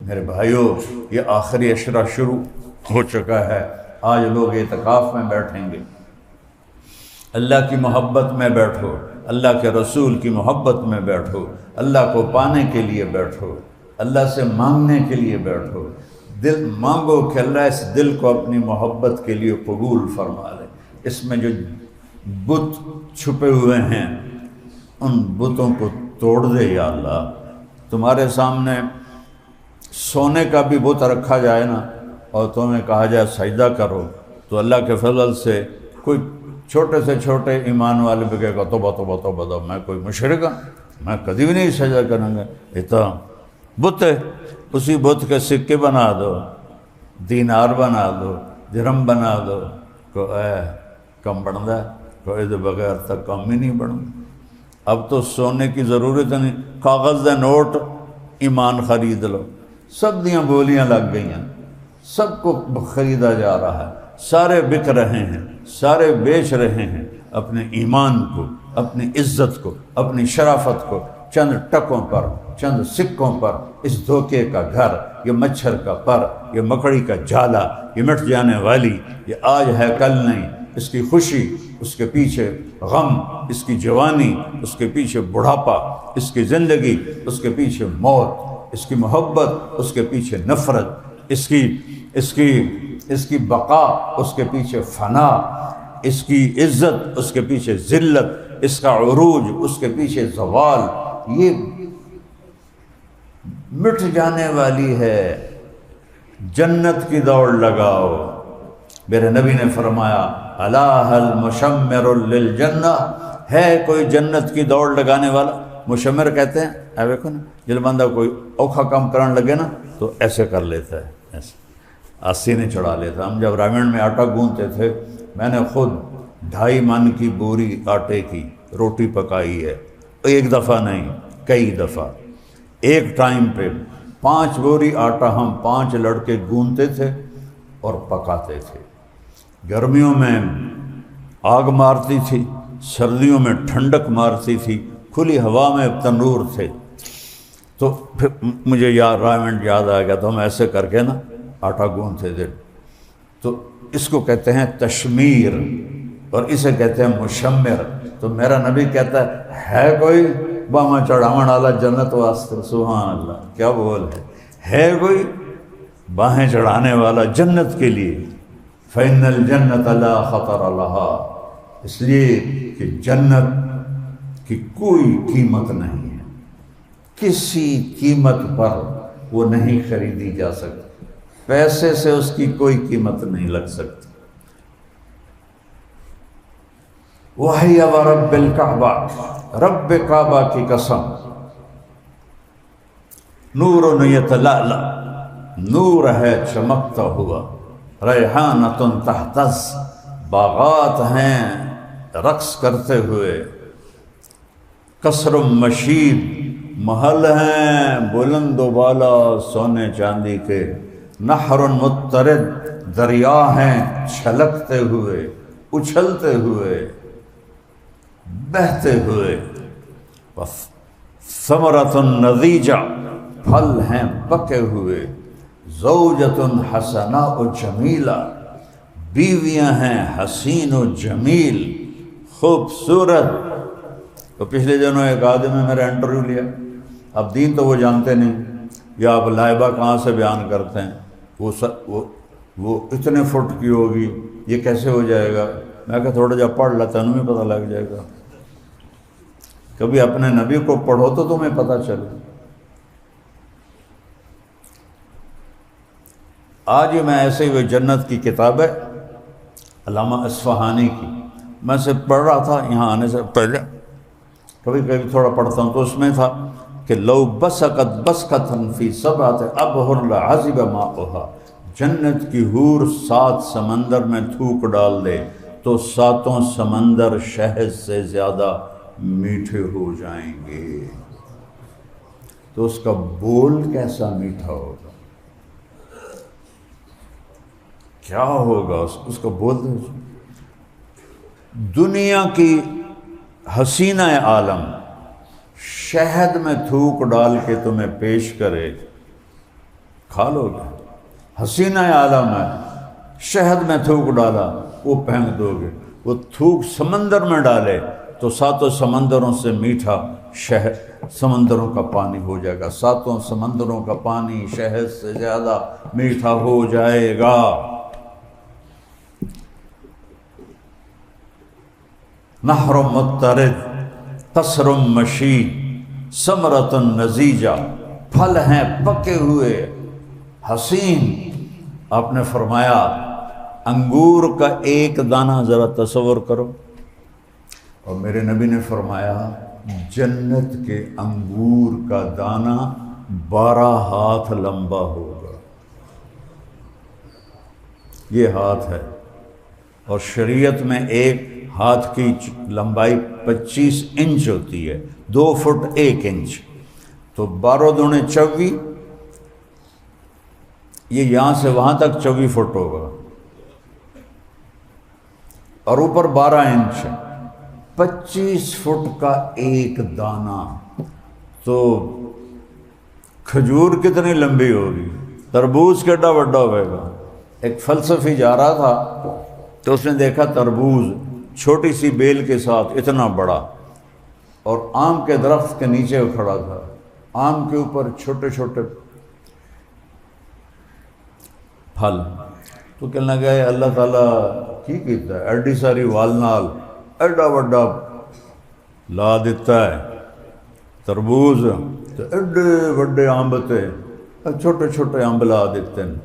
میرے بھائیوں، یہ آخری عشرہ شروع ہو چکا ہے۔ آج لوگ اعتکاف میں بیٹھیں گے۔ اللہ کی محبت میں بیٹھو، اللہ کے رسول کی محبت میں بیٹھو، اللہ کو پانے کے لیے بیٹھو، اللہ سے مانگنے کے لیے بیٹھو۔ دل مانگو کہ اللہ اس دل کو اپنی محبت کے لیے قبول فرما لے۔ اس میں جو بت چھپے ہوئے ہیں ان بتوں کو توڑ دے یا اللہ۔ تمہارے سامنے سونے کا بھی بت رکھا جائے نا اور تمہیں کہا جائے سجدہ کرو، تو اللہ کے فضل سے کوئی چھوٹے سے چھوٹے ایمان والے بھی کہے گا توبہ توبہ توبہ توبہ، میں کوئی مشرک ہوں، میں کبھی بھی نہیں سجدہ کروں گا۔ اتنا بت ہے، اسی بت کے سکے بنا دو، دینار بنا دو، درہم بنا دو، کو اے کم بڑھتا کوئی دے بغیر تک کم ہی نہیں بڑھوں۔ اب تو سونے کی ضرورت نہیں، کاغذ دے نوٹ ایمان خرید لو۔ سب دیاں بولیاں لگ گئی ہیں، سب کو خریدا جا رہا ہے، سارے بک رہے ہیں، سارے بیچ رہے ہیں اپنے ایمان کو، اپنی عزت کو، اپنی شرافت کو چند ٹکوں پر، چند سکوں پر۔ اس دھوکے کا گھر، یہ مچھر کا پر، یہ مکڑی کا جالا، یہ مٹ جانے والی، یہ آج ہے کل نہیں۔ اس کی خوشی، اس کے پیچھے غم، اس کی جوانی، اس کے پیچھے بڑھاپا، اس کی زندگی، اس کے پیچھے موت، اس کی محبت، اس کے پیچھے نفرت، اس کی بقا، اس کے پیچھے فنا، اس کی عزت، اس کے پیچھے ذلت، اس کا عروج، اس کے پیچھے زوال۔ یہ مٹ جانے والی ہے۔ جنت کی دوڑ لگاؤ۔ میرے نبی نے فرمایا الا هل مشمر للجنہ، ہے کوئی جنت کی دوڑ لگانے والا؟ مشمر کہتے ہیں اے دیکھو نا، جب بندہ کوئی اوکھا کام کرنے لگے نا تو ایسے کر لیتا ہے، ایسے آسینے چڑھا لیتا۔ ہم جب رامین میں آٹا گوندتے تھے، میں نے خود 2.5 من کی بوری آٹے کی روٹی پکائی ہے، ایک دفعہ نہیں کئی دفعہ۔ ایک ٹائم پہ 5 بوری آٹا ہم 5 لڑکے گوندتے تھے اور پکاتے تھے۔ گرمیوں میں آگ مارتی تھی، سردیوں میں ٹھنڈک مارتی تھی، کھلی ہوا میں تنور تھے۔ تو پھر مجھے رامنٹ یاد آ گیا، تو ہم ایسے کر کے نا آٹا گوندتے تھے۔ تو اس کو کہتے ہیں تشمیر اور اسے کہتے ہیں مشمر۔ تو میرا نبی کہتا ہے کوئی باما چڑھاون والا جنت واسطے؟ سبحان اللہ، کیا بول ہے کوئی باہیں چڑھانے والا جنت کے لیے؟ فإن الجنة لا خطر لها، اس لیے کہ جنت کی کوئی قیمت نہیں ہے، کسی قیمت پر وہ نہیں خریدی جا سکتی، پیسے سے اس کی کوئی قیمت نہیں لگ سکتی۔ وَحِيَ وَرَبِّ الْكَعْبَةِ، رب کعبہ کی قسم، نور یتلألأ، نور ہے چمکتا ہوا، ریحانۃ تہتز، باغات ہیں رقص کرتے ہوئے، قصر مشید، محل ہیں بلند و بالا سونے چاندی کے، نہر مضطرد، دریا ہیں چھلکتے ہوئے، اچھلتے ہوئے، بہتے ہوئے، ثمرۃ نضیجہ، پھل ہیں پکے ہوئے، زوجۃ حسناء جمیلہ، بیویاں ہیں حسین و جمیل، خوبصورت۔ تو پچھلے دنوں ایک آدمی نے میرا انٹرویو لیا، اب دین تو وہ جانتے نہیں، یا اب لائبہ کہاں سے بیان کرتے ہیں، وہ اتنے فٹ کی ہوگی، یہ کیسے ہو جائے گا؟ میں کہا تھوڑا جا پڑھ لا، تنوں میں پتہ لگ جائے گا۔ کبھی اپنے نبی کو پڑھو تو تمہیں پتہ چلے۔ آج میں ایسے ہی وہ جنت کی کتاب ہے علامہ اصفہانی کی، میں سے پڑھ رہا تھا یہاں آنے سے پہلے، کبھی کبھی تھوڑا پڑھتا ہوں، تو اس میں تھا کہ لو بسقت بسقۃ فی سبعۃ ابحر لعذب ماؤها، جنت کی حور 7 سمندر میں تھوک ڈال دے تو 7 سمندر شہد سے زیادہ میٹھے ہو جائیں گے۔ تو اس کا بول کیسا میٹھا ہوگا، کیا ہوگا اس کو بول دیں۔ دنیا کی حسینہ عالم شہد میں تھوک ڈال کے تمہیں پیش کرے کھا لو گے۔ حسینہ عالم ہے، شہد میں تھوک ڈالا وہ پھینک دو گے، وہ تھوک سمندر میں ڈالے تو ساتوں سمندروں سے میٹھا شہد سمندروں کا پانی ہو جائے گا، ساتوں سمندروں کا پانی شہد سے زیادہ میٹھا ہو جائے گا۔ نہر مضطرد قصر مشید ثمرۃ نضیجہ، پھل ہیں پکے ہوئے حسین۔ آپ نے فرمایا انگور کا ایک دانہ ذرا تصور کرو، اور میرے نبی نے فرمایا جنت کے انگور کا دانہ 12 ہاتھ لمبا ہوگا۔ یہ ہاتھ ہے، اور شریعت میں ایک ہاتھ کی لمبائی 25 انچ ہوتی ہے، 2 فٹ 1 انچ، تو 12 دونے 24، یہ یہاں سے وہاں تک 24 فٹ ہوگا، اور اوپر 12 انچ، 25 فٹ کا ایک دانہ۔ تو کھجور کتنی لمبی ہوگی، تربوز کیڈا بڑا ہوئے گا۔ ایک فلسفی جا رہا تھا تو اس نے دیکھا تربوز چھوٹی سی بیل کے ساتھ اتنا بڑا، اور آم کے درخت کے نیچے وہ کھڑا تھا، آم کے اوپر چھوٹے چھوٹے پھل، تو کہنے لگا ہے اللہ تعالیٰ کی کیتا ہے، ایڈی ساری وال نال ایڈا بڑا لا دیتا ہے تربوز، تو ایڈے بڑے آمب تے چھوٹے چھوٹے آمب لا دیتے ہیں۔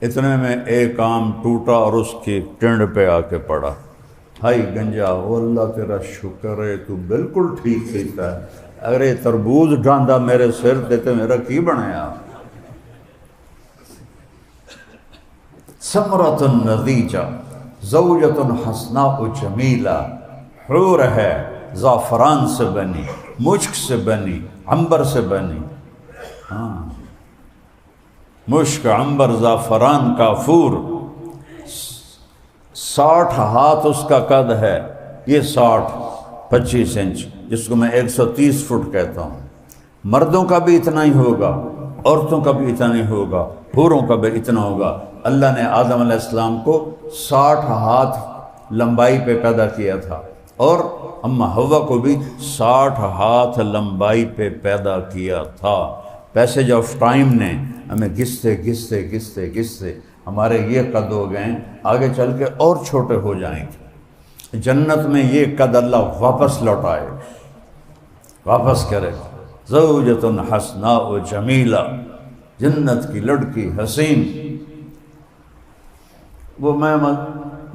اتنے میں ایک آم ٹوٹا اور اس کی ٹنڈ پہ آ کے پڑا۔ ہائی گنجا، او اللہ تیرا شکر ہے تو بالکل ٹھیک کیتا ہے، اگر یہ تربوز ڈاندا میرے سر دیتے میرا کی بنایا۔ ثمرۃ نضیجہ زوجۃ حسناء جمیلہ، حور ہے زعفران سے بنی، مشک سے بنی، عنبر سے بنی، ہاں مشک، عنبر، زعفران، کافور۔ 60 ہاتھ اس کا قد ہے، یہ 60 25 انچ، جس کو میں 130 فٹ کہتا ہوں۔ مردوں کا بھی اتنا ہی ہوگا، عورتوں کا بھی اتنا ہی ہوگا، حوروں کا بھی اتنا ہوگا۔ اللہ نے آدم علیہ السلام کو 60 ہاتھ لمبائی پہ پیدا کیا تھا، اور اما حوا کو بھی 60 ہاتھ لمبائی پہ پیدا کیا تھا۔ پیسیج آف ٹائم نے ہمیں گھستے گھستے گھستے گھستے ہمارے یہ قد ہو گئے، آگے چل کے اور چھوٹے ہو جائیں گے۔ جنت میں یہ قد اللہ واپس لوٹائے، واپس کرے۔ زوجۃ حسناء جمیلہ، جنت کی لڑکی حسین۔ وہ میں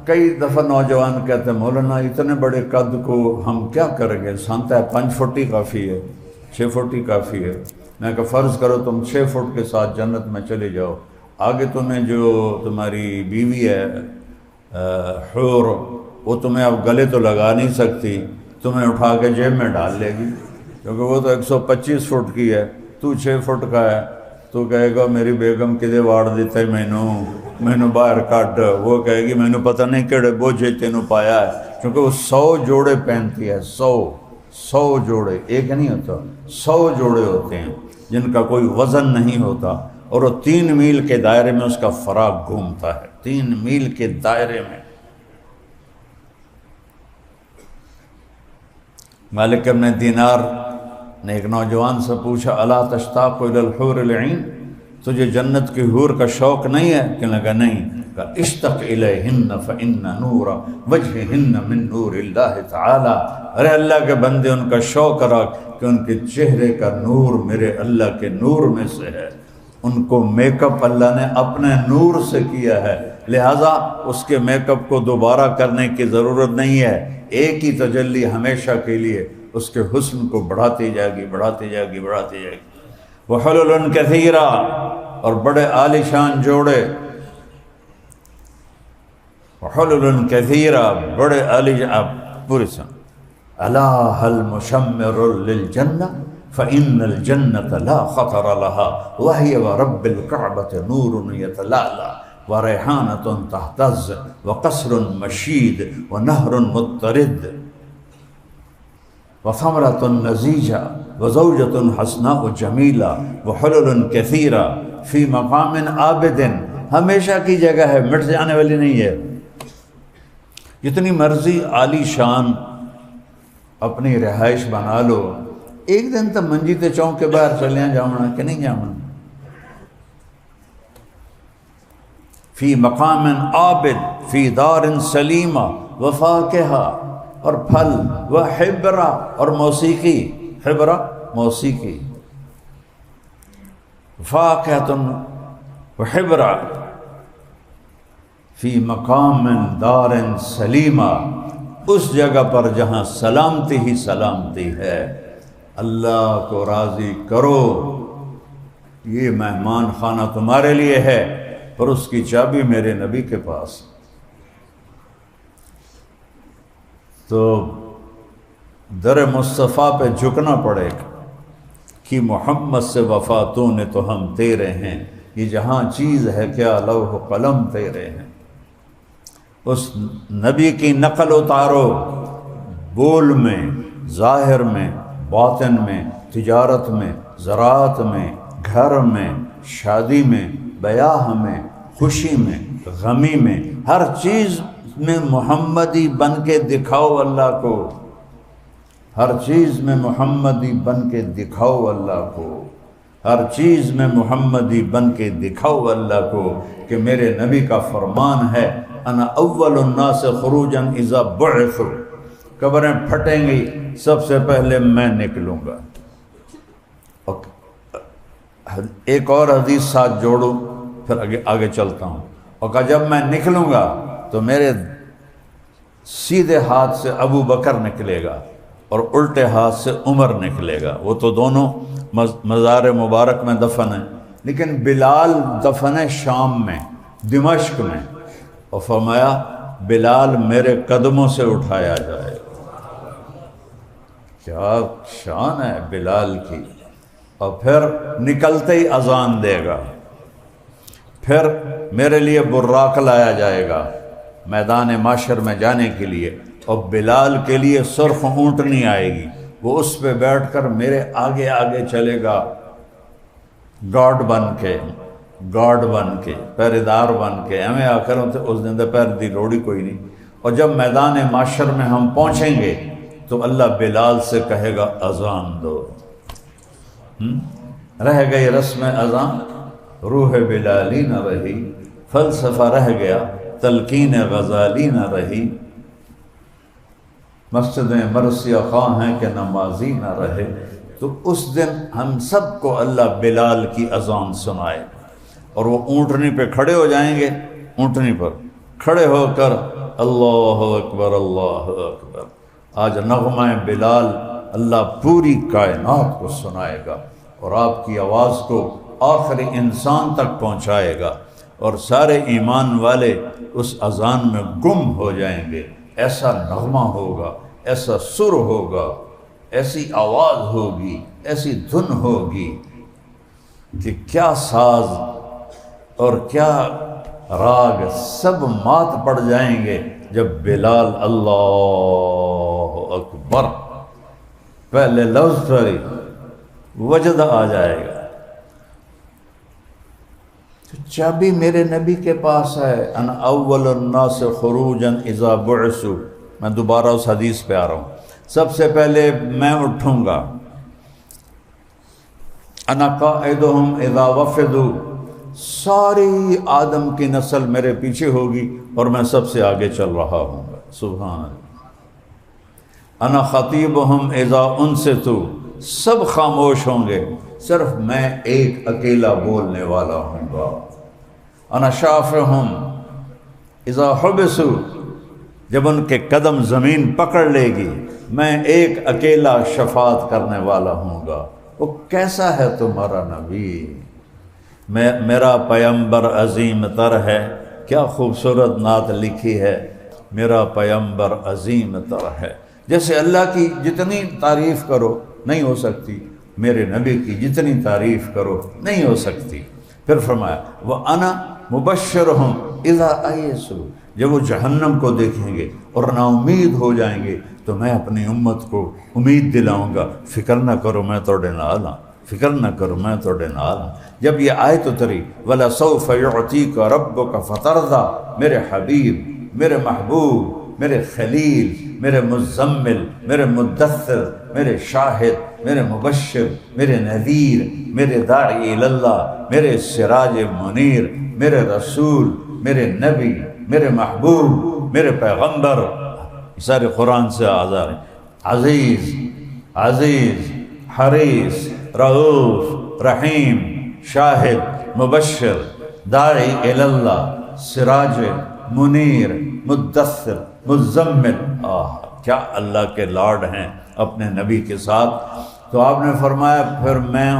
کئی دفعہ نوجوان کہتے ہیں مولانا اتنے بڑے قد کو ہم کیا کریں گے، سانتا ہے 5 فٹ ہی کافی ہے، 6 فٹ ہی کافی ہے۔ میں کہ فرض کرو تم 6 فٹ کے ساتھ جنت میں چلے جاؤ، آگے تمہیں جو تمہاری بیوی ہے حور، وہ تمہیں اب گلے تو لگا نہیں سکتی، تمہیں اٹھا کے جیب میں ڈال لے گی، کیونکہ وہ تو 125 فٹ کی ہے، تو 6 فٹ کا ہے۔ تو کہے گا میری بیگم کدے واڑ دیتا ہے مینوں باہر کٹ، وہ کہے گی مینوں پتہ نہیں کہڑے بوجھے تینوں پایا ہے، کیونکہ وہ 100 جوڑے پہنتی ہے، 100 جوڑے، ایک نہیں ہوتا، 100 جوڑے ہوتے ہیں جن کا کوئی وزن نہیں ہوتا، اور وہ 3 میل کے دائرے میں اس کا فراق گھومتا ہے، 3 میل کے دائرے میں۔ مالک ابن دینار نے ایک نوجوان سے پوچھا الا تشتاق الی الحور العین، تجھے جنت کی حور کا شوق نہیں ہے؟ کہنے لگا نہیں۔ کہا اشتق الیہن فإن نور وجہہن من نور اللہ تعالی، ارے اللہ کے بندے ان کا شوق رکھ کہ ان کے چہرے کا نور میرے اللہ کے نور میں سے ہے۔ ان کو میک اپ اللہ نے اپنے نور سے کیا ہے، لہٰذا اس کے میک اپ کو دوبارہ کرنے کی ضرورت نہیں ہے، ایک ہی تجلی ہمیشہ کے لیے اس کے حسن کو بڑھاتی جائے گی، بڑھاتی جائے گی، بڑھاتی جائے گی۔ وحلل کثیرا، اور بڑے عالی شان جوڑے، وحلل کثیرا، بڑے عالی پوری سن۔ الا هل مشمر للجنہ فإن الجنة لا خطر لها وهي ورب الكعبة نور يتلألأ وریحانة تهتز وقصر مشید ونهر مضطرد وثمرة نضیجة وزوجة حسناء جمیلة وحلل كثيرة فی مقام عابد، ہمیشہ کی جگہ ہے، مٹ جانے والی نہیں ہے۔ جتنی مرضی عالی شان اپنی رہائش بنا لو، ایک دن تو منجی تے چونک کے باہر چلے جاؤنا کہ نہیں جاؤنا۔ فی مقام عابد فی دار سلیمہ وفاکہہ، اور پھل، وحبرہ، اور موسیقی، حبرہ موسیقی، فاکہۃ وحبرہ، فی مقام دار سلیمہ، اس جگہ پر جہاں سلامتی ہی سلامتی ہے۔ اللہ کو راضی کرو، یہ مہمان خانہ تمہارے لیے ہے، اور اس کی چابی میرے نبی کے پاس۔ تو در مصطفیٰ پہ جھکنا پڑے گا کہ محمد سے وفا تو نے تو ہم تیرے ہیں، یہ جہاں چیز ہے کیا لوح و قلم تیرے ہیں۔ اس نبی کی نقل اتارو، بول میں، ظاہر میں، باطن میں، تجارت میں، زراعت میں، گھر میں، شادی میں، بیاہ میں، خوشی میں، غمی میں، ہر چیز میں محمدی بن کے دکھاؤ اللہ کو، ہر چیز میں محمدی بن کے دکھاؤ اللہ کو، ہر چیز میں محمدی بن کے دکھاؤ اللہ کو، کہ میرے نبی کا فرمان ہے انا اول الناس خروجا اذا بعثوا، قبریں پھٹیں گی سب سے پہلے میں نکلوں گا۔ ایک اور حدیث ساتھ جوڑوں پھر آگے چلتا ہوں، اور کہا جب میں نکلوں گا تو میرے سیدھے ہاتھ سے ابو بکر نکلے گا اور الٹے ہاتھ سے عمر نکلے گا، وہ تو دونوں مزار مبارک میں دفن ہیں، لیکن بلال دفن ہے شام میں، دمشق میں، اور فرمایا بلال میرے قدموں سے اٹھایا جائے گا۔ کیا شان ہے بلال کی! اور پھر نکلتے ہی اذان دے گا، پھر میرے لیے براق لایا جائے گا میدان معاشر میں جانے کے لیے، اور بلال کے لیے سرخ اونٹنی آئے گی، وہ اس پہ بیٹھ کر میرے آگے آگے چلے گا، گارڈ بن کے پہرےدار بن کے، ہمیں آ کر اس دن پہر دی لوڑی کوئی نہیں۔ اور جب میدان معاشر میں ہم پہنچیں گے تو اللہ بلال سے کہے گا اذان دو۔ رہ گئی رسم اذان، روح بلالی نہ رہی، فلسفہ رہ گیا، تلقین غزالی نہ رہی، مسجدیں مرثیہ خواہ ہیں کہ نمازی نہ رہے۔ تو اس دن ہم سب کو اللہ بلال کی اذان سنائے، اور وہ اونٹنی پہ کھڑے ہو جائیں گے، اونٹنی پر کھڑے ہو کر اللہ اکبر اللہ اکبر۔ آج نغمہ بلال اللہ پوری کائنات کو سنائے گا، اور آپ کی آواز کو آخری انسان تک پہنچائے گا، اور سارے ایمان والے اس اذان میں گم ہو جائیں گے۔ ایسا نغمہ ہوگا، ایسا سر ہوگا، ایسی آواز ہوگی، ایسی دھن ہوگی کہ کیا ساز اور کیا راگ سب مات پڑ جائیں گے جب بلال اللہ اکبر پہلے لفظ پر وجد آ جائے گا۔ چابی میرے نبی کے پاس ہے، انا اول الناس خروجا اذا بعثوا۔ میں دوبارہ اس حدیث پہ آ رہا ہوں، سب سے پہلے میں اٹھوں گا، انا قائدہم اذا وفدوا، ساری آدم کی نسل میرے پیچھے ہوگی اور میں سب سے آگے چل رہا ہوں گا۔ سبحان اللہ۔ انا خطیبہم اذا انصتوا، سب خاموش ہوں گے، صرف میں ایک اکیلا بولنے والا ہوں گا۔ انا شافعہم اذا حبسوا، جب ان کے قدم زمین پکڑ لے گی میں ایک اکیلا شفاعت کرنے والا ہوں گا۔ وہ کیسا ہے تمہارا نبی، میرا پیمبر عظیم تر ہے۔ کیا خوبصورت نعت لکھی ہے، میرا پیمبر عظیم تر ہے۔ جیسے اللہ کی جتنی تعریف کرو نہیں ہو سکتی، میرے نبی کی جتنی تعریف کرو نہیں ہو سکتی۔ پھر فرمایا وَأَنَا مُبَشِّرُهُمْ إِذَا أَيْئِسُوا، جب وہ جہنم کو دیکھیں گے اور نا امید ہو جائیں گے تو میں اپنی امت کو امید دلاؤں گا، فکر نہ کرو میں توڑے نال ہاں، فکر نہ کرو میں تھوڑے نال ہوں۔ جب یہ آیت اتری وَلَسَوْفَ يُعْطِيكَ رَبُّكَ فَتَرْضَىٰ، میرے حبیب، میرے محبوب، میرے خلیل، میرے مزمل، میرے مدثر، میرے شاہد، میرے مبشر، میرے نذیر، میرے داعی اللہ، میرے سراج منیر، میرے رسول، میرے نبی، میرے محبوب، میرے پیغمبر، سارے قرآن سے آزار ہیں۔ عزیز، عزیز، حریص، رؤوف، رحیم، شاہد، مبشر، داعی اللہ، سراج منیر، مدثر، مزمل، کیا اللہ کے لاڈ ہیں اپنے نبی کے ساتھ۔ تو آپ نے فرمایا پھر میں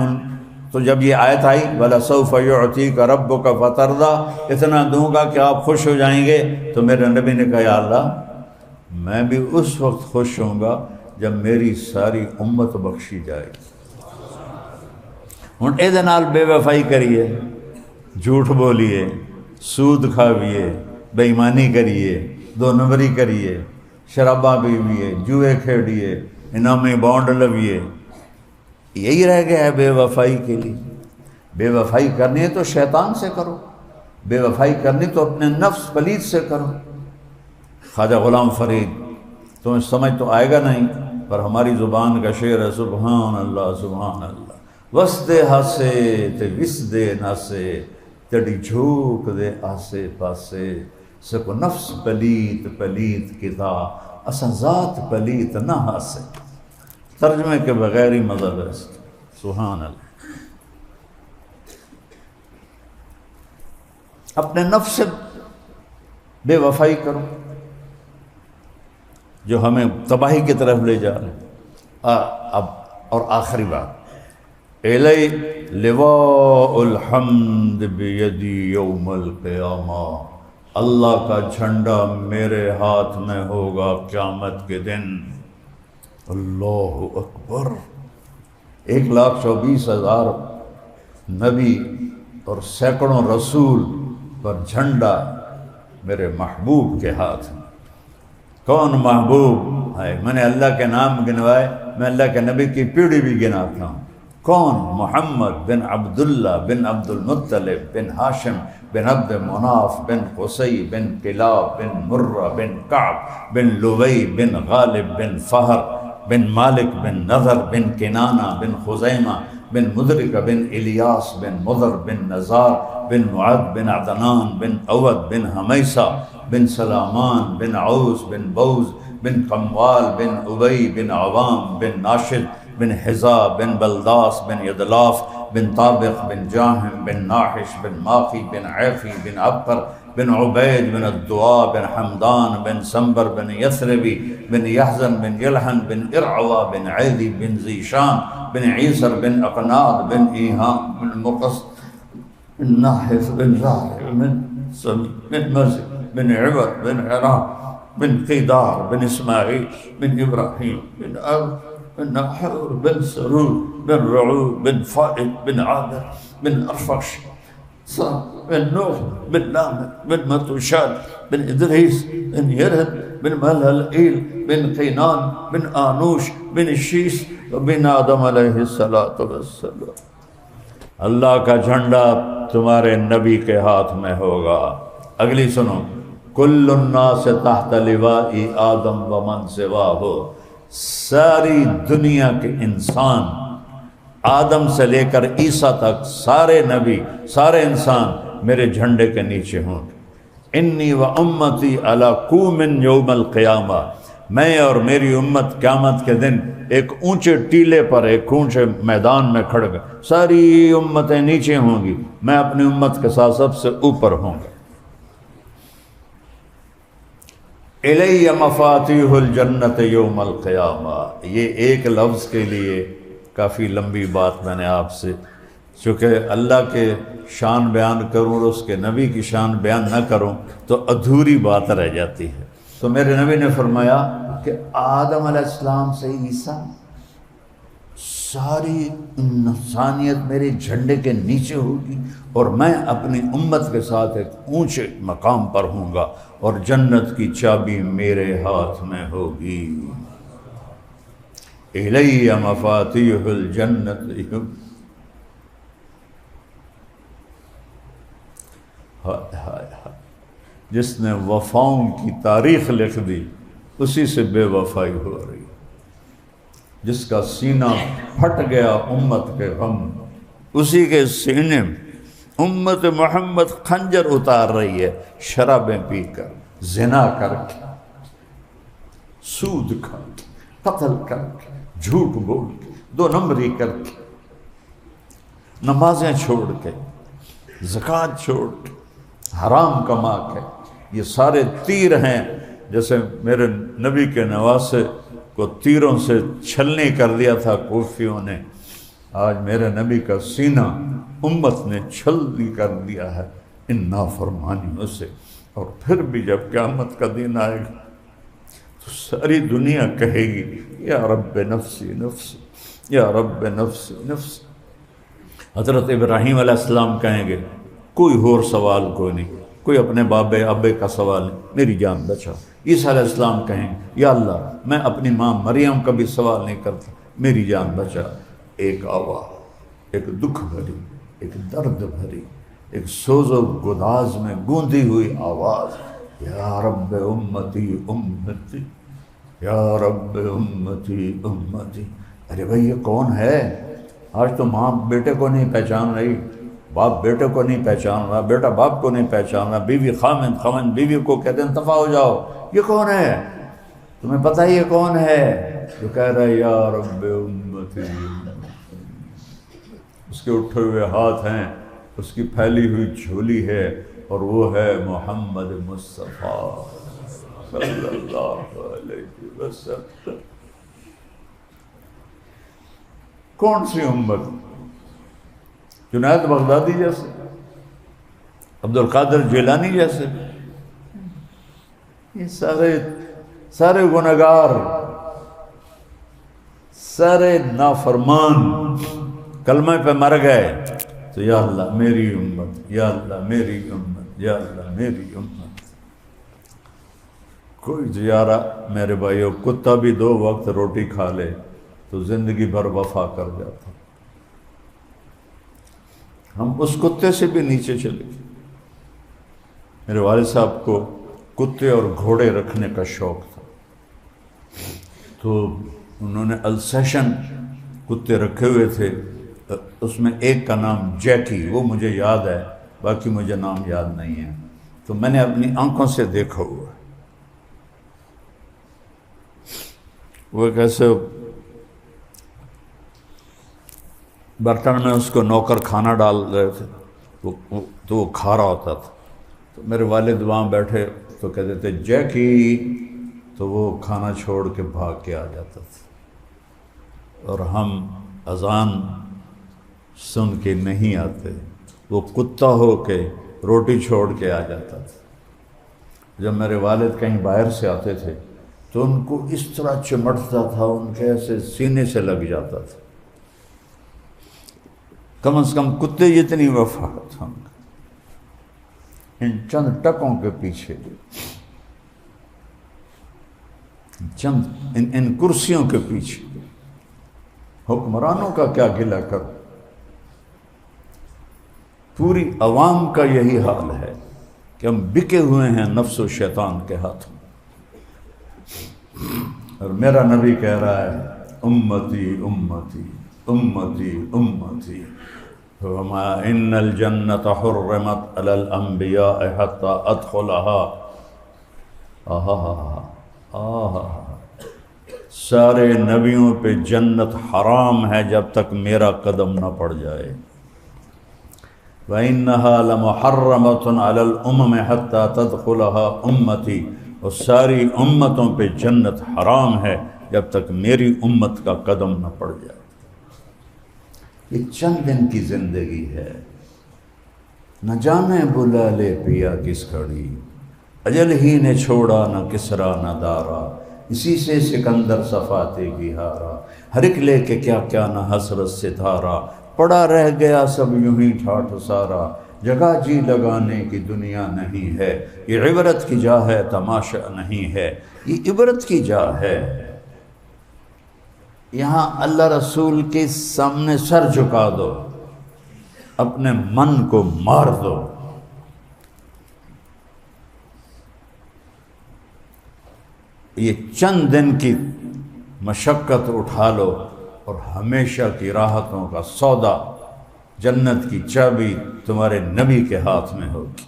تو جب یہ آیت آئی وَلَسَوْفَ يُعْطِيكَ رَبُّكَ فَتَرْضَىٰ، اتنا دوں گا کہ آپ خوش ہو جائیں گے، تو میرے نبی نے کہا یا اللہ میں بھی اس وقت خوش ہوں گا جب میری ساری امت بخشی جائے گی۔ ہن اے دے نال بے وفائی کریے، جھوٹ بولیے، سود کھاویے، بے ایمانی کریے، دو نمبری کریے، شراباں پیویے، جوئے کھیڑیے، انعامی بانڈ لویے، یہی رہ گیا ہے بے وفائی کے لیے۔ بے وفائی کرنی ہے تو شیطان سے کرو، بے وفائی کرنی تو اپنے نفس پلید سے کرو۔ خواجہ غلام فرید تمہیں سمجھ تو آئے گا نہیں، پر ہماری زبان کا شعر ہے سبحان اللہ سبحان اللہ، وسدے ہاسے تے وسدے ناسے، تیڑی جھوک دے آسے پاسے، سکو نفس پلیت پلیت کتا، اساں ذات پلیت نہ ہاسے۔ ترجمے کے بغیر ہی مزہ ہے، سبحان اللہ۔ اپنے نفس سے بے وفائی کرو جو ہمیں تباہی کی طرف لے جا رہے ہیں۔ اب اور آخری بات، الی لواء الحمد بیدی یوم القیامہ، اللہ کا جھنڈا میرے ہاتھ میں ہوگا قیامت کے دن۔ اللہ اکبر، 1,24,000 نبی اور سینکڑوں رسول پر جھنڈا میرے محبوب کے ہاتھ میں۔ کون محبوب ہے؟ میں نے اللہ کے نام گنوائے، میں اللہ کے نبی کی پیڑھی بھی گناتا ہوں۔ کون؟ محمد بن عبداللہ بن عبد المطلب بن ہاشم بن عبد مناف بن قصی بن کلاب بن مرہ بن کعب بن لوی بن غالب بن فہر بن مالک بن نضر بن کنانہ بن خزیمہ بن مدرک بن الیاس بن مضر بن نزار بن معد بن عدنان بن اود بن حمیسہ بن سلامان بن عوس بن بوز بن قموال بن ابی بن عوام بن ناشد بن حزا بن بلداس بن یدلاف بن طابق بن جاہم بن ناحش بن ماقی بن عیفی بن عبقر بن عبید بن الدعاء بن حمدان بن سنبر بن یثربی بن یحزن بن یلحن بن ارعوا بن عیدی بن زیشان بن عیسر بن اقناد بن ایہام بن مقص بن ناحف بن زاہر بن سمی بن مزق بن عبد بن عراق بن قیدار بن اسماعیل بن ابراہیم بن عبد بن نحور بن سرور بن رعو بن فائد بن عابر بن ارفش بن نوح بن لامك بن متوشال بن إدريس بن يرهد بن ملهلئيل بن قينان بن آنوش بن الشيس بن آدم علیہ السلام۔ اللہ کا جھنڈا تمہارے نبی کے ہاتھ میں ہوگا۔ اگلی سنو، کل الناس تحت لواء آدم ومن سواہ، ساری دنیا کے انسان آدم سے لے کر عیسیٰ تک سارے نبی سارے انسان میرے جھنڈے کے نیچے ہوں۔ انی و امتی علی قوم یوم القیامہ، میں اور میری امت قیامت کے دن ایک اونچے ٹیلے پر ایک اونچے میدان میں کھڑ گئے، ساری امتیں نیچے ہوں گی، میں اپنی امت کے ساتھ سب سے اوپر ہوں گا۔ الی مفاتیح الجنت یوم القیامہ، یہ ایک لفظ کے لیے کافی لمبی بات میں نے آپ سے، چونکہ اللہ کے شان بیان کروں اور اس کے نبی کی شان بیان نہ کروں تو ادھوری بات رہ جاتی ہے۔ تو میرے نبی نے فرمایا کہ آدم علیہ السلام سے عیسیٰ ساری انسانیت میرے جھنڈے کے نیچے ہوگی اور میں اپنی امت کے ساتھ ایک اونچے مقام پر ہوں گا اور جنت کی چابی میرے ہاتھ میں ہوگی۔ الی مفاتیح الجنت جس نے وفاؤں کی تاریخ لکھ دی اسی سے بے وفائی ہو رہی، جس کا سینہ پھٹ گیا امت کے غم، اسی کے سینے میں امت محمد خنجر اتار رہی ہے، شرابیں پی کر، زنا کر کے، سود کھا کے، قتل کر کے، جھوٹ بول کے، دو نمبری کر کے، نمازیں چھوڑ کے، زکوٰۃ چھوڑ کے، حرام کما کے، یہ سارے تیر ہیں۔ جیسے میرے نبی کے نواسے کو تیروں سے چھلنی کر دیا تھا کوفیوں نے، آج میرے نبی کا سینہ امت نے چھلنی کر دیا ہے ان نافرمانیوں سے۔ اور پھر بھی جب قیامت کا دن آئے گا تو ساری دنیا کہے گی یا رب نفسی نفسی، یا رب نفسی نفسی۔ حضرت ابراہیم علیہ السلام کہیں گے کوئی اور سوال کوئی نہیں، کوئی اپنے بابے ابے کا سوال نہیں، میری جان بچا۔ عیسیٰ علیہ السلام کہیں گے یا اللہ میں اپنی ماں مریم کا بھی سوال نہیں کرتا، میری جان بچا۔ ایک آواز، ایک دکھ بھری، ایک درد بھری، ایک سوز و گداز میں گونجی ہوئی آواز، یا رب امتی امتی، یا رب امتی امتی۔ ارے بھائی یہ کون ہے؟ آج تو ماں بیٹے کو نہیں پہچان رہی، باپ بیٹے کو نہیں پہچان رہا، بیٹا باپ کو نہیں پہچان رہا، بیوی خامن خامن بیوی کو کہتے ہیں دفع ہو جاؤ۔ یہ کون ہے؟ تمہیں پتہ یہ کون ہے جو کہہ رہا ہے یا رب امتی؟ اس کے اٹھے ہوئے ہاتھ ہیں، اس کی پھیلی ہوئی جھولی ہے، اور وہ ہے محمد مصطفیٰ صلی اللہ علیہ وسلم۔ کون سی امت؟ جنید بغدادی جیسے، عبد القادر جیلانی جیسے، یہ سارے گنہگار، سارے نافرمان کلمہ پہ مر گئے تو یا اللہ میری امت، یا اللہ میری امت، یا اللہ میری امت۔ کوئی زیارہ میرے بھائیو، کتا بھی 2 وقت روٹی کھا لے تو زندگی بھر وفا کر جاتا۔ ہم اس کتے سے بھی نیچے چلے گئے۔ میرے والد صاحب کو کتے اور گھوڑے رکھنے کا شوق تھا، تو انہوں نے السیشن کتے رکھے ہوئے تھے، اس میں ایک کا نام جیکی، وہ مجھے یاد ہے، باقی مجھے نام یاد نہیں ہے۔ تو میں نے اپنی آنکھوں سے دیکھا ہوا ہے، وہ کیسے برتن میں اس کو نوکر کھانا ڈال رہے تھے تو وہ کھا رہا ہوتا تھا، تو میرے والد وہاں بیٹھے تو کہتے تھے جیکی، تو وہ کھانا چھوڑ کے بھاگ کے آ جاتا تھا، اور ہم اذان سن کے نہیں آتے، وہ کتا ہو کے روٹی چھوڑ کے آ جاتا تھا۔ جب میرے والد کہیں باہر سے آتے تھے تو ان کو اس طرح چمٹتا تھا، ان کے ایسے سینے سے لگ جاتا تھا۔ کم از کم کتے جتنی وفا تھا ان کا، ان چند ٹکوں کے پیچھے، چند ان کرسیوں کے پیچھے، حکمرانوں کا کیا گلہ کر، پوری عوام کا یہی حال ہے کہ ہم بکے ہوئے ہیں نفس و شیطان کے ہاتھوں۔ اور میرا نبی کہہ رہا ہے امتی امتی امتی امتی، وما ان الجنت حرمت علی الانبیاء حتی ادخلها۔ سارے نبیوں پہ جنت حرام ہے جب تک میرا قدم نہ پڑ جائے۔ وَإِنَّهَا لَمُحَرَّمَةٌ عَلَى الْأُمَمِ حَتَّى تَدْخُلَهَا أُمَّتِي، اور ساری امتوں پہ جنت حرام ہے جب تک میری امت کا قدم نہ پڑ جائے۔ یہ چند دن کی زندگی ہے، نہ جانے بلا لے پیا کس گھڑی، اجل ہی نے چھوڑا نہ کسرا نہ دارا، اسی سے سکندر صفاتے کی ہارا، ہر ایک لے کے کیا کیا نہ حسرت ستارہ، پڑا رہ گیا سب یوں ہی ٹھاٹھ سارا، جگہ جی لگانے کی دنیا نہیں ہے، یہ عبرت کی جا ہے تماشا نہیں ہے، یہ عبرت کی جا ہے۔ یہاں اللہ رسول کے سامنے سر جھکا دو، اپنے من کو مار دو، یہ چند دن کی مشقت اٹھا لو اور ہمیشہ کی راحتوں کا سودا، جنت کی چابی تمہارے نبی کے ہاتھ میں ہوگی۔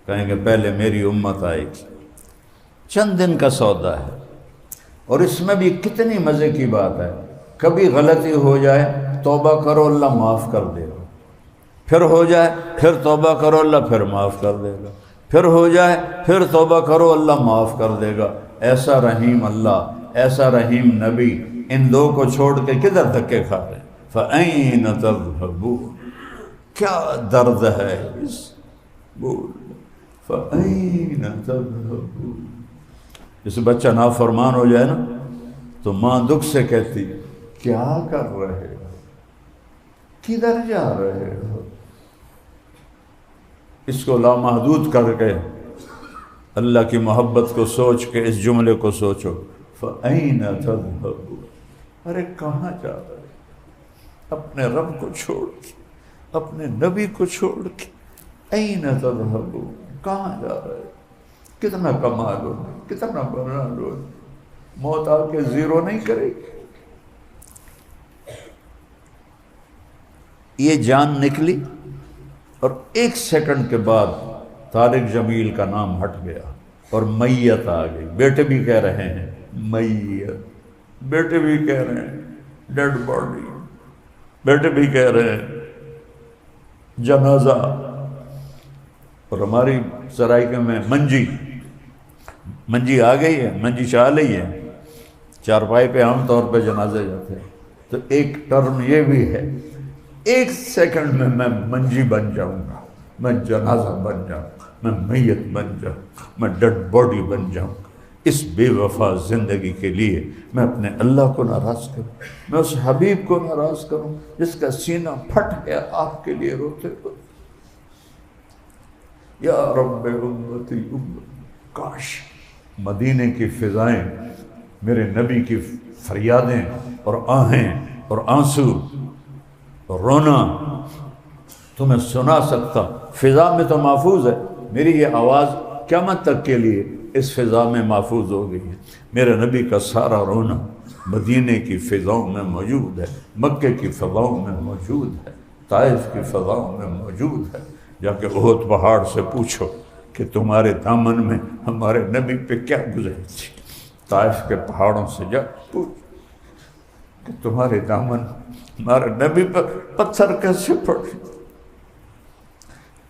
کہیں گے پہلے میری امت آئے گی، چند دن کا سودا ہے۔ اور اس میں بھی کتنی مزے کی بات ہے، کبھی غلطی ہو جائے توبہ کرو اللہ معاف کر دے گا، پھر ہو جائے پھر توبہ کرو اللہ پھر معاف کر دے گا، پھر ہو جائے پھر توبہ کرو اللہ معاف کر دے گا۔ ایسا رحیم اللہ، ایسا رحیم نبی، ان دو کو چھوڑ کے کدھر دھکے کھا رہے ہیں؟ فَأَيْنَ تَذْهَبُونَ، کیا درد ہے اس بول، فَأَيْنَ تَذْهَبُونَ۔ جیسے بچہ نافرمان ہو جائے نا تو ماں دکھ سے کہتی کیا کر رہے ہو، کدھر جا رہے ہو؟ اس کو لامحدود کر کے اللہ کی محبت کو سوچ کے اس جملے کو سوچو، فَأَيْنَ تَذْهَبُونَ، ارے کہاں جا رہے ہو؟ اپنے رب کو چھوڑ کے، اپنے نبی کو چھوڑ کے، أَيْنَ تَذْهَبُونَ، کہاں جا رہے ہو؟ کتنا کما لو، کتنا بنا لو، موت آ کے زیرو نہیں کرے گی۔ یہ جان نکلی اور ایک سیکنڈ کے بعد طارق جمیل کا نام ہٹ گیا اور میت آ گئی۔ بیٹے بھی کہہ رہے ہیں میت، بیٹے بھی کہہ رہے ہیں ڈیڈ باڈی، بیٹے بھی کہہ رہے ہیں جنازہ۔ اور ہماری سرائکے میں منجی آ گئی ہے، منجی چاہ لئی ہے، چارپائی پہ عام طور پہ جنازے جاتے ہیں، تو ایک ٹرم یہ بھی ہے ایک سیکنڈ میں منجی بن جاؤں گا، میں جنازہ بن جاؤں گا، میں میت بن جاؤں گا، میں ڈیڈ باڈی بن جاؤں گا۔ اس بے وفا زندگی کے لیے میں اپنے اللہ کو ناراض کروں، میں اس حبیب کو ناراض کروں جس کا سینہ پھٹ گیا آپ کے لیے روتے ہوئے۔ یا رب امتی امت، کاش مدینے کی فضائیں میرے نبی کی فریادیں اور آہیں اور آنسو اور رونا تمہیں سنا سکتا۔ فضا میں تو محفوظ ہے، میری یہ آواز قیامت تک کے لیے اس فضا میں محفوظ ہو گئی ہے۔ میرے نبی کا سارا رونا مدینے کی فضاؤں میں موجود ہے، مکے کی فضاؤں میں موجود ہے، طائف کی فضاؤں میں موجود ہے۔ جا کے احد پہاڑ سے پوچھو کہ تمہارے دامن میں ہمارے نبی پہ کیا گزری تھی۔ طائف کے پہاڑوں سے جا پوچھ کہ تمہارے دامن ہمارے نبی پر پتھر کیسے پڑے،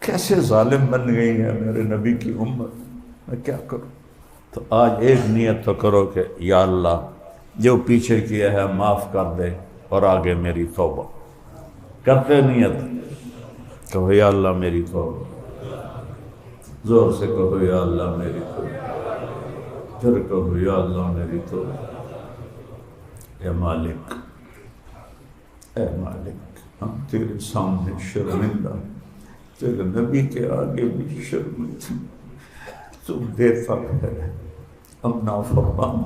کیسے ظالم بن گئی ہے میرے نبی کی امت، میں کیا کروں؟ تو آج ایک نیت تو کرو کہ یا اللہ جو پیچھے کیا ہے معاف کر دے اور آگے میری توبہ کرتے نیت کہو یا اللہ میری توبہ، زور سے کہو یا اللہ میری توبہ، پھر کہو یا اللہ میری توبہ۔ اے مالک، اے مالک، ہم تیرے سامنے شرمندہ، تیرے نبی کے آگے بھی شرمندہ، تو دیتا ہے ہم نافرمان،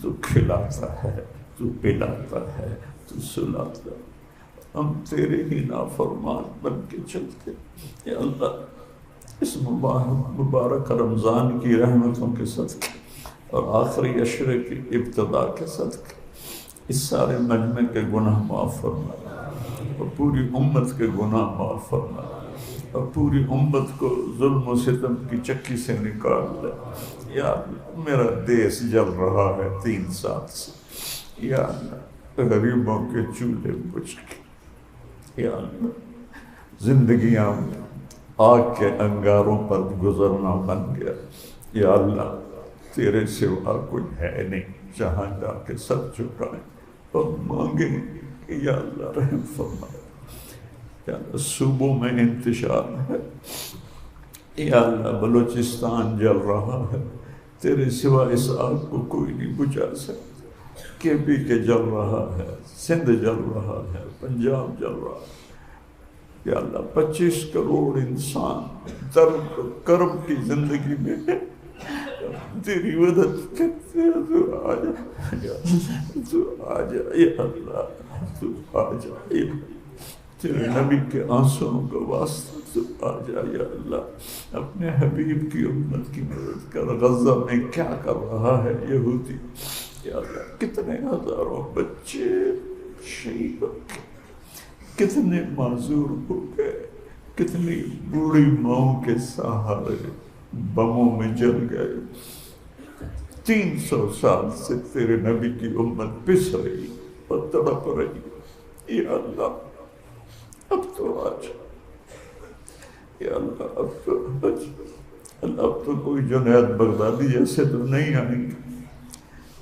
تو کھلاتا ہے، تو پلاتا ہے، تو سلاتا ہے، ہم تیرے ہی نافرمان بن کے چلتے۔ اے اللہ اس مبارک رمضان کی رحمتوں کے صدقے اور آخری عشرے کی ابتدا کے صدقے اس سارے مجمع کے گناہ معاف فرما اور پوری امت کے گناہ معاف فرما اور پوری امت کو ظلم و ستم کی چکی سے نکال لے۔ یا اللہ میرا دیس جل رہا ہے 3 سال سے، یا اللہ غریبوں کے چولہے بجھ کے، یا اللہ زندگیاں آگ کے انگاروں پر گزرنا بن گیا۔ یا اللہ تیرے سوا کوئی ہے نہیں، جہاں جا کے سر جھکائیں اور مانگیں کہ یا اللہ رحم فرما۔ یا اللہ صوبوں میں انتشار ہے، یا اللہ بلوچستان جل رہا ہے، تیرے سوا اس آگ کو کوئی نہیں بجھا سکتا۔ کے پی کے جل رہا ہے، سندھ جل رہا ہے، پنجاب جل رہا ہے۔ یا اللہ 25 کروڑ انسان درد و کرم کی زندگی میں تیری مدد کرتے ہیں، تو آ جا، تو آ جا یا اللہ، تو آ جا، تیرے نبی کے آنسوؤں کا واسطہ تو آ جا یا اللہ، اپنے حبیب کی امت کی مدد کر۔ غزہ میں کیا کر رہا ہے یہودی، یا اللہ کتنے ہزاروں بچے شہید ہو گئے، کتنے معذور ہو گئے، کتنی بوڑھی ماؤں کے سہارے بموں میں جل گئے۔ 300 سال سے تیرے نبی کی امت پس رہی اور تڑپ رہی، یا اللہ اب تو آج، یا اللہ اب تو آج، اللہ اب تو کوئی جنید بغدادی جیسے تو نہیں آئیں گے،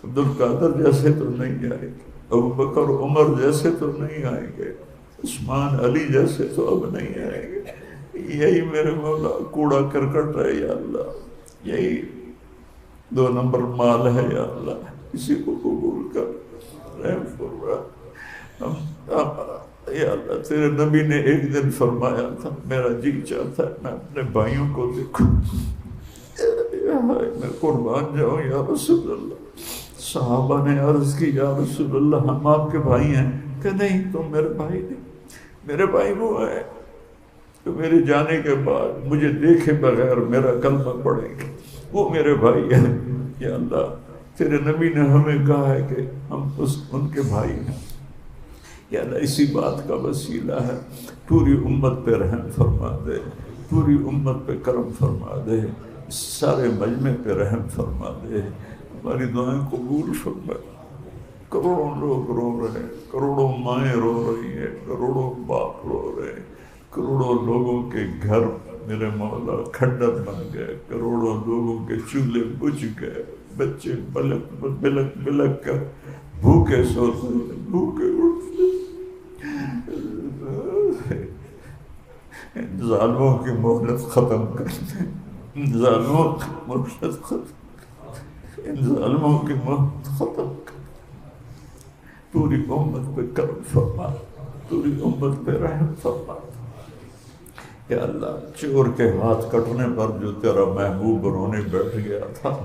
عبدالقادر جیسے تو نہیں آئیں گے، ابو بکر عمر جیسے تو نہیں آئیں گے، عثمان علی جیسے تو اب نہیں آئیں گے۔ یہی میرے مولا کوڑا کرکٹ ہے یا اللہ، یہی 2 نمبر مال ہے یا اللہ، اسی کو قبول کر، رحم فرما۔ یا اللہ تیرے نبی نے ایک دن فرمایا تھا، میرا جی چاہتا ہے میں اپنے بھائیوں کو دیکھوں، میں قربان جاؤں یا رسول اللہ۔ صحابہ نے عرض کی یا رسول اللہ ہم آپ کے بھائی ہیں، کہ نہیں تم میرے بھائی نہیں، میرے بھائی وہ ہیں کہ میرے جانے کے بعد مجھے دیکھے بغیر میرا کلمہ پڑھیں گے، وہ میرے بھائی ہیں۔ یا اللہ تیرے نبی نے ہمیں کہا ہے کہ ہم ان کے بھائی ہیں، یا اللہ اسی بات کا وسیلہ ہے پوری امت پہ رحم فرما دے، پوری امت پہ کرم فرما دے، سارے مجمع پہ رحم فرما دے، ہماری دعائیں قبول فرما۔ کروڑوں لوگ رو رہے ہیں، کروڑوں مائیں رو رہی ہیں، کروڑوں باپ رو رہے ہیں، کروڑوں لوگوں کے گھر میرے مولا کھنڈر بن گئے، کروڑوں لوگوں کے چولہے بجھ گئے، بچے بلک بلک کر بھوکے سوتے بھوکے اٹھتے۔ ان ظالموں کی مہلت ختم کر، ان ظالموں کی مہلت ختم، ان ظالموں کی مہلت ختم کر، پوری امت پہ کرم فرما، پوری امت پہ رحم فرما۔ یا اللہ چور کے ہاتھ کٹنے پر جو تیرا محبوب رونے بیٹھ گیا تھا،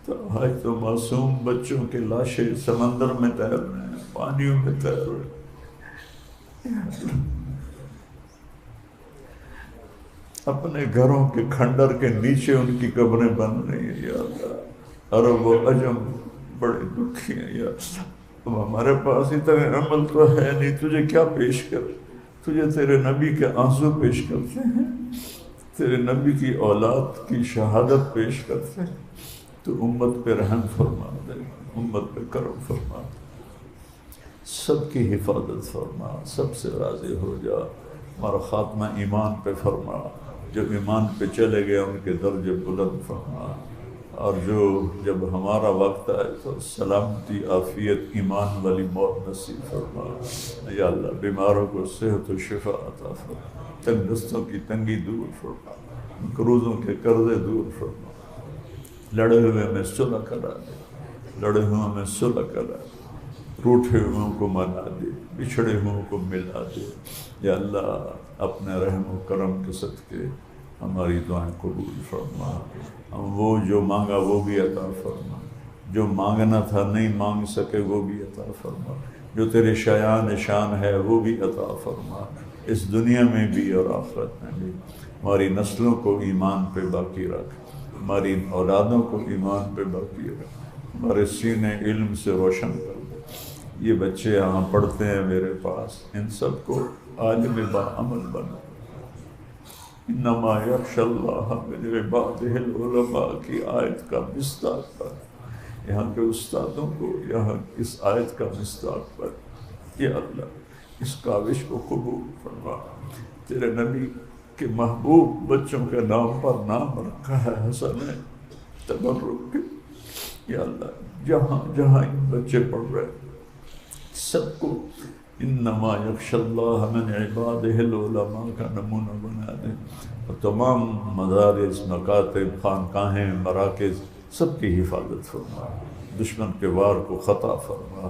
تو آج تو معصوم بچوں کی لاشیں سمندر میں تیر رہے ہیں، پانیوں میں تیر رہے ہیں۔ اپنے گھروں کے کھنڈر کے نیچے ان کی قبریں بن رہی ہیں یا اللہ، عرب و عجم بڑے دکھی ہیں یا اللہ۔ اب ہمارے پاس اتنے عمل تو ہے نہیں، تجھے کیا پیش کر، تجھے تیرے نبی کے آنسو پیش کرتے ہیں، تیرے نبی کی اولاد کی شہادت پیش کرتے ہیں، تو امت پہ رحم فرما دے، امت پہ کرم فرما دے، سب کی حفاظت فرما، سب سے راضی ہو جا، ہمارا خاتمہ ایمان پہ فرما، جو ایمان پہ چلے گئے ان کے درجے بلند فرما، اور جو جب ہمارا وقت آئے تو سلامتی عافیت ایمان والی موت نصیب فرما۔ یا اللہ بیماروں کو صحت و شفا عطا فرما، تنگ دستوں کی تنگی دور فرما، قرضوں کے قرضے دور فرما، لڑے ہوئے میں صلح کرا دے، لڑے ہوئے میں صلح کرا دے، روٹھے ہوئے کو منا دے، بچھڑے ہوئے کو ملا دے۔ یا اللہ اپنے رحم و کرم کے صدقے ہماری دعائیں قبول فرما، ہم وہ جو مانگا وہ بھی عطا فرما، جو مانگنا تھا نہیں مانگ سکے وہ بھی عطا فرما، جو تیرے شایان شان ہے وہ بھی عطا فرما، اس دنیا میں بھی اور آخرت میں بھی۔ ہماری نسلوں کو ایمان پہ باقی رکھ، ہماری اولادوں کو ایمان پہ باقی رکھ، ہمارے سینے علم سے روشن کر دے۔ یہ بچے یہاں پڑھتے ہیں میرے پاس، ان سب کو عالم باعمل بنا۔ انما یخشی اللہ من عبادہ العلماء کی آیت کا مصداق پر یہاں کے استادوں کو یہاں اس آیت کا مصداق پر، یا اللہ اس کاوش کو قبول فرما۔ تیرے نبی کے محبوب بچوں کے نام پر نام رکھا ہے حسن تبرک، یا اللہ جہاں جہاں ان بچے پڑھ رہے سب کو انما یخشی اللہ من عبادہ العلماء کا نمونہ بنا دیں، اور تمام مدارس، مکاتب، خانقاہیں، مراکز سب کی حفاظت فرما، دشمن کے وار کو خطا فرما،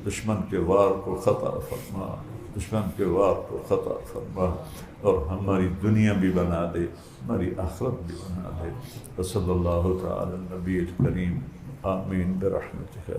دشمن کے وار کو خطا فرما، دشمن کے وار کو خطا فرما، اور ہماری دنیا بھی بنا دے، ہماری آخرت بھی بنا دے۔ وصلی اللہ تعالی النبی الکریم، آمین برحمتک۔